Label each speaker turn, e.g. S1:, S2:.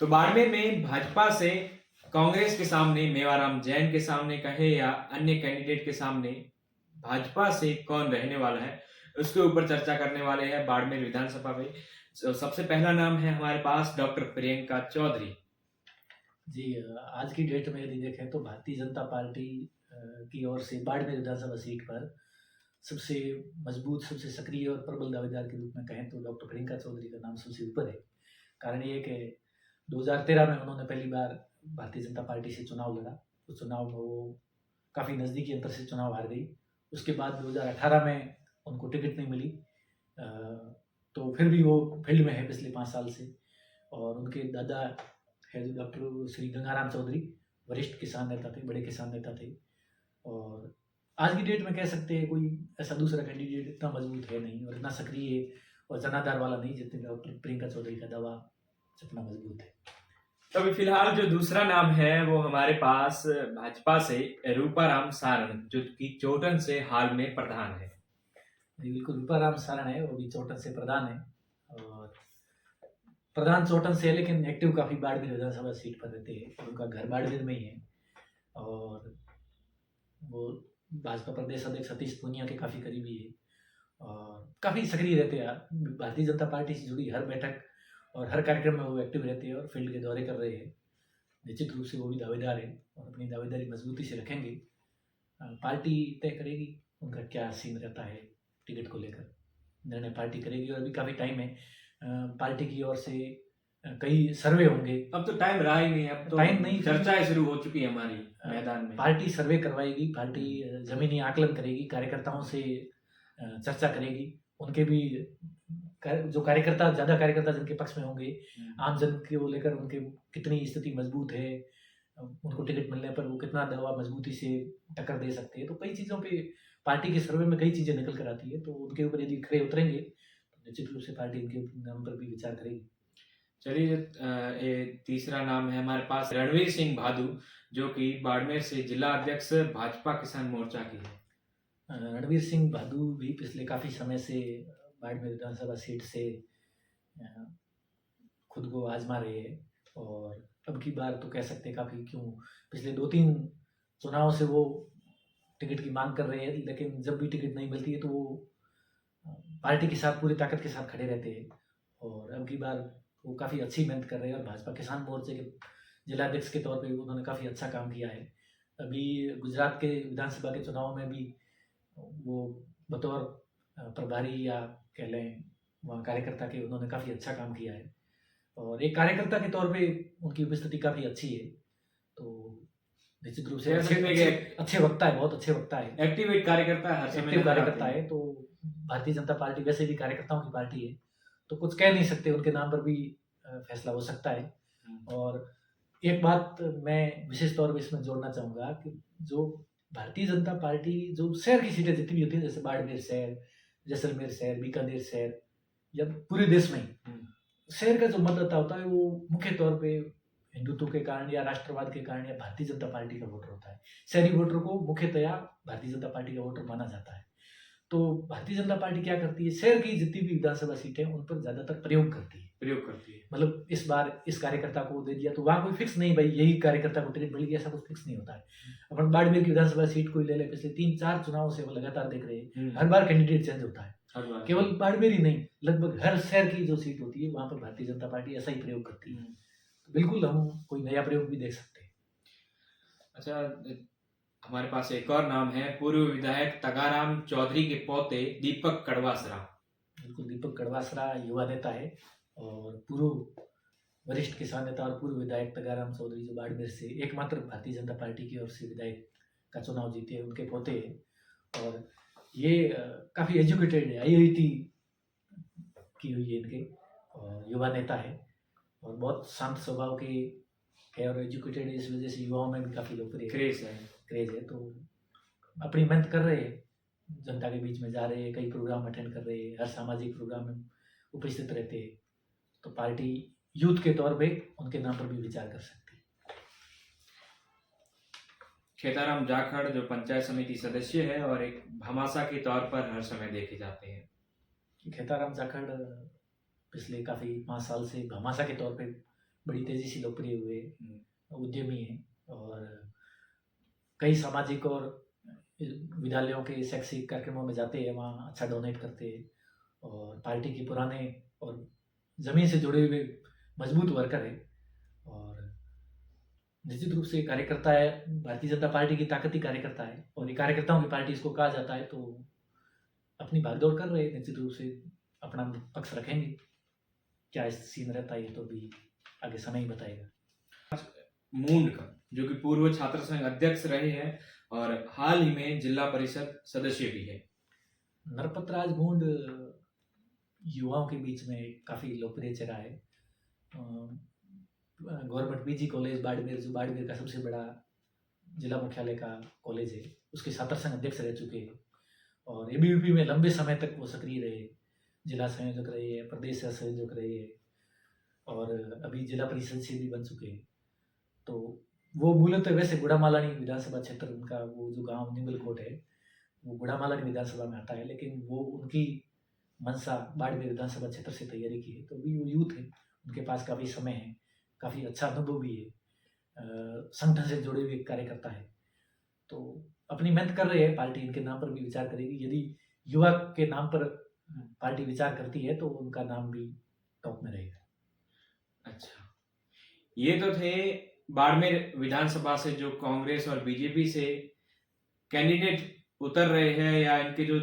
S1: तो बाड़मेर में भाजपा से कांग्रेस के सामने मेवाराम जैन के सामने कहे या अन्य कैंडिडेट के सामने भाजपा से कौन रहने वाला है उसके ऊपर चर्चा करने वाले हैं बाड़मेर विधानसभा में। सबसे पहला नाम है हमारे पास डॉक्टर प्रियंका चौधरी
S2: जी। आज की डेट में यदि देखें तो भारतीय जनता पार्टी की ओर से बाड़मेर विधानसभा सीट पर सबसे मजबूत, सबसे सक्रिय और प्रबल दावेदार के रूप में कहें तो डॉक्टर प्रियंका चौधरी का नाम सबसे ऊपर है। कारण ये कि 2013 में उन्होंने पहली बार भारतीय जनता पार्टी से चुनाव लड़ा। उस चुनाव में वो काफ़ी नज़दीकी अंतर से चुनाव हार गई। उसके बाद 2018 में उनको टिकट नहीं मिली, तो फिर भी वो फील्ड में है पिछले 5 साल से। और उनके दादा है जो डॉक्टर श्री गंगाराम चौधरी, वरिष्ठ किसान नेता थे, बड़े किसान नेता थे। और आज की डेट में कह सकते हैं कोई ऐसा दूसरा कैंडिडेट इतना मजबूत है नहीं और इतना सक्रिय और जनाधार वाला नहीं जितने डॉक्टर प्रियंका चौधरी का दावा जितना मजबूत है।
S1: तो अभी फिलहाल जो दूसरा नाम है वो हमारे पास भाजपा से रूपाराम सारण जो कि चोटन से हाल में प्रधान है।
S2: जी बिल्कुल, रूपाराम सारण है, वो भी चोटन से प्रधान है। और प्रधान चोटन से है लेकिन एक्टिव काफ़ी बाड़मेर विधानसभा सीट पर रहते हैं। उनका घर बाड़मेर में ही है और वो भाजपा प्रदेश अध्यक्ष सतीश पूनिया के काफ़ी करीबी है और काफ़ी सक्रिय रहते हैं। भारतीय जनता पार्टी से जुड़ी हर बैठक और हर कार्यक्रम में वो एक्टिव रहते हैं और फील्ड के दौरे कर रहे हैं। निश्चित रूप से वो भी दावेदार है और अपनी दावेदारी मजबूती से रखेंगे। पार्टी तय करेगी उनका क्या सीन रहता है, टिकट को लेकर निर्णय पार्टी करेगी। और अभी काफ़ी टाइम है, पार्टी की ओर से कई सर्वे होंगे।
S1: अब तो टाइम रहा ही नहीं, अब तो
S2: टाइम नहीं,
S1: चर्चाएं शुरू हो चुकी है हमारी मैदान में।
S2: पार्टी सर्वे करवाएगी, पार्टी जमीनी आकलन करेगी, कार्यकर्ताओं से चर्चा करेगी। उनके भी जो कार्यकर्ता, ज़्यादा कार्यकर्ता जिनके पक्ष में होंगे, आम जन को लेकर उनके कितनी स्थिति मजबूत है, उनको टिकट मिलने पर वो कितना दावा मजबूती से टक्कर दे सकते हैं। तो कई चीज़ों पे पार्टी के सर्वे में कई चीज़ें निकल कर आती है, तो उनके ऊपर यदि खरे उतरेंगे तो निश्चित रूप से पार्टी उनके नाम पर भी विचार करेगी।
S1: चलिए, ये तीसरा नाम है हमारे पास रणवीर सिंह भादु जो कि बाड़मेर से जिला अध्यक्ष भाजपा किसान मोर्चा की है।
S2: रणवीर सिंह भादु भी पिछले काफ़ी समय से बाड़मेर विधानसभा सीट से खुद को आजमा रहे हैं और अब की बार तो कह सकते हैं काफ़ी, क्यों पिछले 2-3 चुनाव से वो टिकट की मांग कर रहे हैं, लेकिन जब भी टिकट नहीं मिलती है तो वो पार्टी के साथ पूरी ताकत के साथ खड़े रहते हैं। और अब की बार वो काफ़ी अच्छी मेहनत कर रहे हैं और भाजपा किसान मोर्चे के जिलाध्यक्ष के तौर पे उन्होंने काफ़ी अच्छा काम किया है। अभी गुजरात के विधानसभा के चुनाव में भी वो बतौर प्रभारी या कह लें वहाँ कार्यकर्ता के उन्होंने काफ़ी अच्छा काम किया है और एक कार्यकर्ता के तौर पे उनकी उपस्थिति काफ़ी अच्छी है। तो निश्चित रूप से अच्छे वक्ता है, बहुत अच्छे वक्ता है,
S1: एक्टिव कार्यकर्ता है, हर समय
S2: एक्टिव कार्यकर्ता है। तो भारतीय जनता पार्टी वैसे भी कार्यकर्ताओं की पार्टी है, तो कुछ कह नहीं सकते, उनके नाम पर भी फैसला हो सकता है। और एक बात मैं विशेष तौर पर इसमें जोड़ना चाहूँगा कि जो भारतीय जनता पार्टी जो शहर की सीटें जितनी भी होती हैं, जैसे बाड़मेर शहर, जैसलमेर शहर, बीकानेर शहर या पूरे देश में शहर का जो मतदाता होता है वो मुख्य तौर पे हिंदुत्व के कारण या राष्ट्रवाद के कारण या भारतीय जनता पार्टी का वोटर होता है। शहरी वोटर को मुख्यतया भारतीय जनता पार्टी का वोटर माना जाता है। तो भारतीय जनता पार्टी क्या करती है, शहर की जितनी भी विधानसभा सीटें उन पर ज़्यादातर प्रयोग करती है। मतलब इस बार इस कार्यकर्ता को दे दिया तो वहाँ कोई फिक्स नहीं, भाई यही कार्यकर्ता को टिकट मिलेगी, ऐसा कुछ फिक्स नहीं होता है। अपन बाड़मेर की विधानसभा सीट कोई ले ले, पिछले 3-4 चुनाव से वो लगातार देख रहे हैं, हर बार कैंडिडेट चेंज होता है। केवल बाड़मेर ही नहीं, लगभग हर शहर की जो सीट होती है वहाँ पर भारतीय जनता पार्टी ऐसा ही प्रयोग करती है। तो बिल्कुल हम कोई नया प्रयोग भी देख सकते हैं।
S1: अच्छा, हमारे पास एक और नाम है पूर्व विधायक तगाराम चौधरी के पोते दीपक कड़वासरा।
S2: बिल्कुल, दीपक कड़वासरा युवा नेता है और पूर्व वरिष्ठ किसान नेता और पूर्व विधायक तगाराम चौधरी जो बाड़मेर से एकमात्र भारतीय जनता पार्टी की ओर से विधायक का चुनाव जीते हैं, उनके पोते हैं। और ये काफ़ी एजुकेटेड है, IIT की हुई है इनके, और युवा नेता है और बहुत शांत स्वभाव के है और एजुकेटेड है। इस वजह से युवाओं में भी काफ़ी लोकप्रिय क्रेज है। तो अपनी मेहनत कर रहे हैं, जनता के बीच में जा रहे हैं, कई प्रोग्राम अटेंड कर रहे हैं, हर सामाजिक प्रोग्राम में उपस्थित रहते हैं। तो पार्टी यूथ के तौर पे उनके नाम पर भी विचार कर सकती है।
S1: खेताराम जाखड़ जो पंचायत समिति सदस्य है और एक भामाशाह के तौर पर हर समय देखे जाते हैं।
S2: खेताराम जाखड़ पिछले काफ़ी 5 साल से भामाशाह के तौर पे बड़ी तेजी से लोकप्रिय हुए,
S1: हम्म,
S2: उद्यमी हैं और कई सामाजिक और विद्यालयों के शैक्षिक कार्यक्रमों में जाते हैं, वहाँ अच्छा डोनेट करते हैं और पार्टी के पुराने और ज़मीन से जुड़े हुए मजबूत वर्कर हैं और निश्चित रूप से कार्यकर्ता है। भारतीय जनता पार्टी की ताकत ही कार्यकर्ता है और ये कार्यकर्ताओं की पार्टी इसको कहा जाता है, तो अपनी भागदौड़ कर रहे हैं, निश्चित रूप से अपना पक्ष रखेंगे। क्या सीन रहता है ये तो भी आगे समय ही बताएगा।
S1: मूंड का, जो कि पूर्व छात्र संघ अध्यक्ष रहे हैं और हाल ही में जिला परिषद सदस्य भी है।
S2: नरपत राज मूंड युवाओं के बीच में काफ़ी लोकप्रिय चेहरा है। गवर्नमेंट पीजी कॉलेज बाड़मेर, जो बाड़मेर का सबसे बड़ा जिला मुख्यालय का कॉलेज है, उसके छात्र संघ अध्यक्ष रह चुके हैं और एबीवीपी में लंबे समय तक वो सक्रिय रहे, जिला संयोजक रहे हैं, प्रदेश संयोजक रहे हैं और अभी जिला परिषद से भी बन चुके हैं। तो वो मूलतः वैसे गुड़ामालानी विधानसभा क्षेत्र, उनका वो जो गांव निमलकोट है वो गुड़ामालानी विधानसभा में आता है, लेकिन वो उनकी मंशा बाड़मेर विधानसभा क्षेत्र से तैयारी की है। तो भी वो यूथ है, उनके पास काफ़ी समय है, काफ़ी अच्छा अनुभव भी है, संगठन से जुड़े हुए कार्यकर्ता है, तो अपनी मेहनत कर रहे हैं। पार्टी इनके नाम पर भी विचार करेगी। यदि युवा के नाम पर पार्टी विचार करती है तो उनका नाम भी टॉप में रहेगा।
S1: अच्छा, ये तो थे बाड़मेर विधानसभा से जो कांग्रेस और बीजेपी से कैंडिडेट उतर रहे हैं या इनके जो